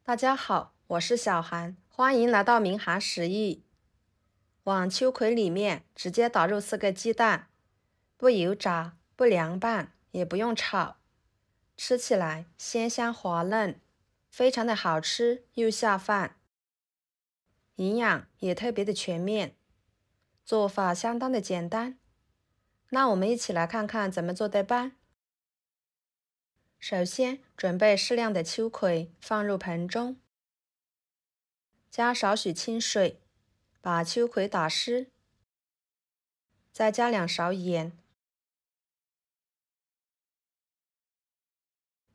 大家好，我是小韩，欢迎来到明涵食艺。往秋葵里面直接打入4个鸡蛋，不油炸，不凉拌，也不用炒，吃起来鲜香滑嫩，非常的好吃又下饭，营养也特别的全面，做法相当的简单。那我们一起来看看怎么做的吧。首先准备适量的秋葵放入盆中，加少许清水，把秋葵打湿，再加2勺盐，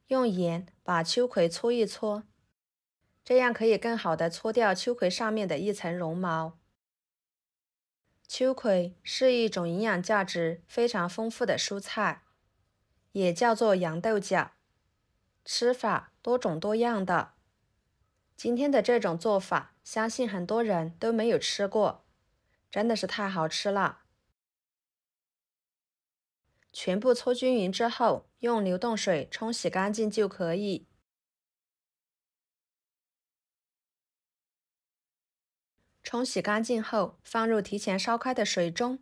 用盐把秋葵搓一搓，这样可以更好的搓掉秋葵上面的一层绒毛。秋葵是一种营养价值非常丰富的蔬菜，也叫做洋豆角，吃法多种多样的。今天的这种做法，相信很多人都没有吃过，真的是太好吃了。全部搓均匀之后，用流动水冲洗干净就可以。冲洗干净后，放入提前烧开的水中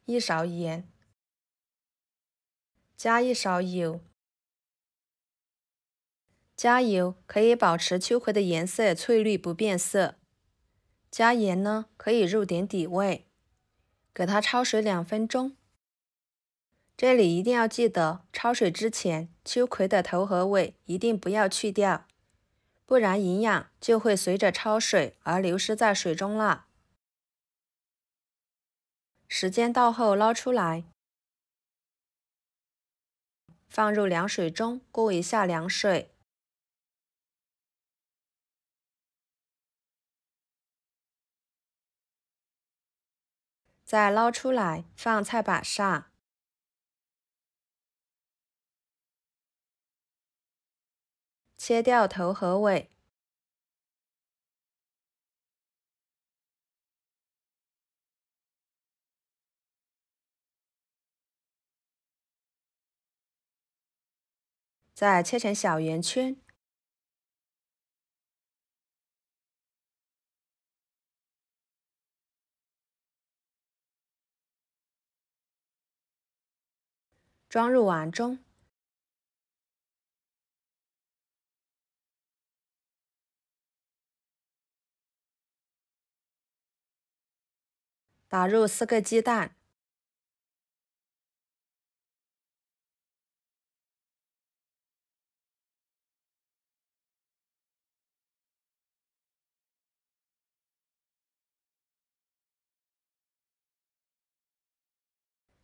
，1勺盐，加1勺油。加油可以保持秋葵的颜色翠绿不变色。加盐呢，可以入点底味。给它焯水2分钟。这里一定要记得，焯水之前，秋葵的头和尾一定不要去掉，不然营养就会随着焯水而流失在水中了。时间到后捞出来，放入凉水中过一下凉水。再捞出来放菜板上，切掉头和尾。再切成小圆圈，装入碗中。打入4个鸡蛋，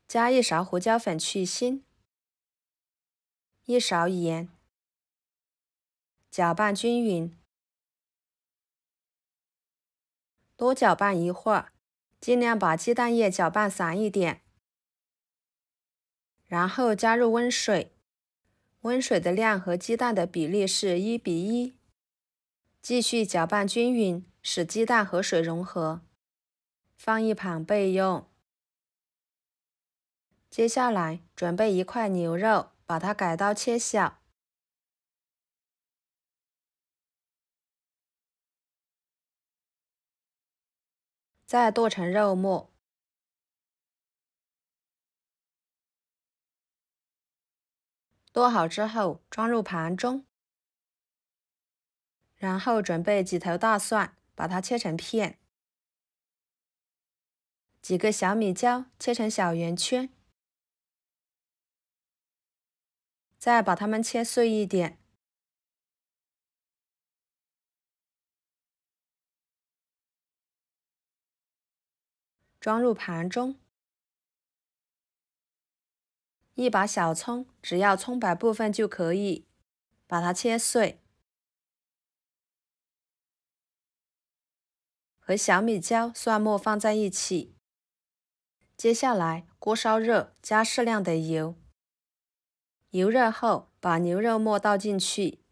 加1勺胡椒粉去腥，1勺盐，搅拌均匀，多搅拌一会儿，尽量把鸡蛋液搅拌散一点，然后加入温水，温水的量和鸡蛋的比例是1:1，继续搅拌均匀，使鸡蛋和水融合，放一旁备用。接下来准备1块牛肉，把它改刀切小，再剁成肉末。剁好之后装入盘中，然后准备几头大蒜，把它切成片，几个小米椒切成小圆圈，再把它们切碎一点，装入盘中。一把小葱，只要葱白部分就可以，把它切碎，和小米椒、蒜末放在一起。接下来锅烧热，加适量的油，油热后把牛肉末倒进去，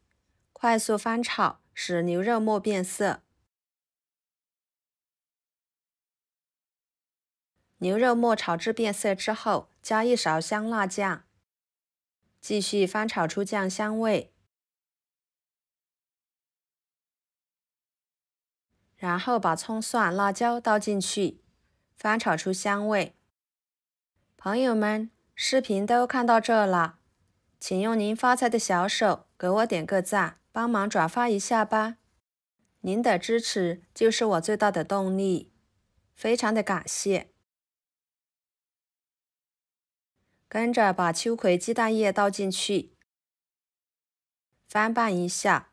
快速翻炒，使牛肉末变色。牛肉末炒至变色之后，加1勺香辣酱，继续翻炒出酱香味，然后把葱蒜辣椒倒进去，翻炒出香味。朋友们，视频都看到这了，请用您发财的小手给我点个赞，帮忙转发一下吧。您的支持就是我最大的动力，非常的感谢。跟着把秋葵鸡蛋液倒进去，翻拌一下，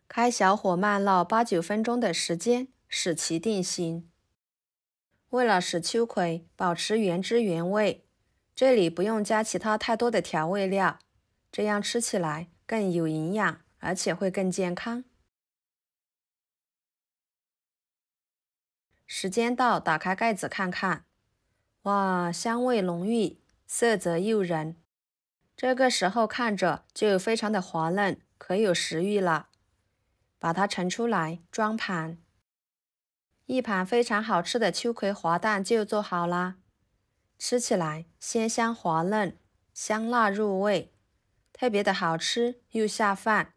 开小火慢烙8-9分钟的时间，使其定型。为了使秋葵保持原汁原味，这里不用加其他太多的调味料，这样吃起来更有营养，而且会更健康。时间到，打开盖子看看，哇，香味浓郁，色泽诱人。这个时候看着就非常的滑嫩，可有食欲了。把它盛出来，装盘。一盘非常好吃的秋葵滑蛋就做好啦，吃起来鲜香滑嫩，香辣入味，特别的好吃又下饭。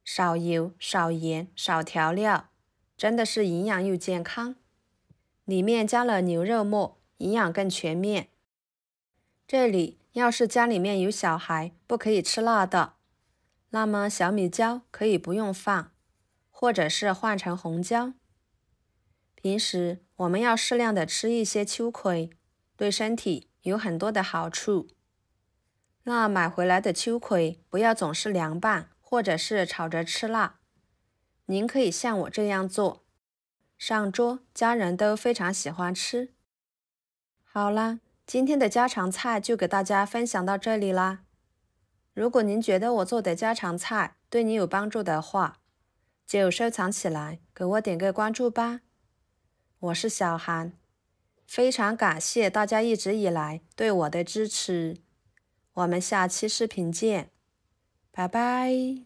少油、少盐、少调料，真的是营养又健康。里面加了牛肉末，营养更全面。这里要是家里面有小孩不可以吃辣的，那么小米椒可以不用放，或者是换成红椒。平时我们要适量的吃一些秋葵，对身体有很多的好处。那买回来的秋葵不要总是凉拌，或者是炒着吃辣。您可以像我这样做，上桌家人都非常喜欢吃。好啦，今天的家常菜就给大家分享到这里啦。如果您觉得我做的家常菜对你有帮助的话，就收藏起来，给我点个关注吧。我是小韩，非常感谢大家一直以来对我的支持。我们下期视频见，拜拜。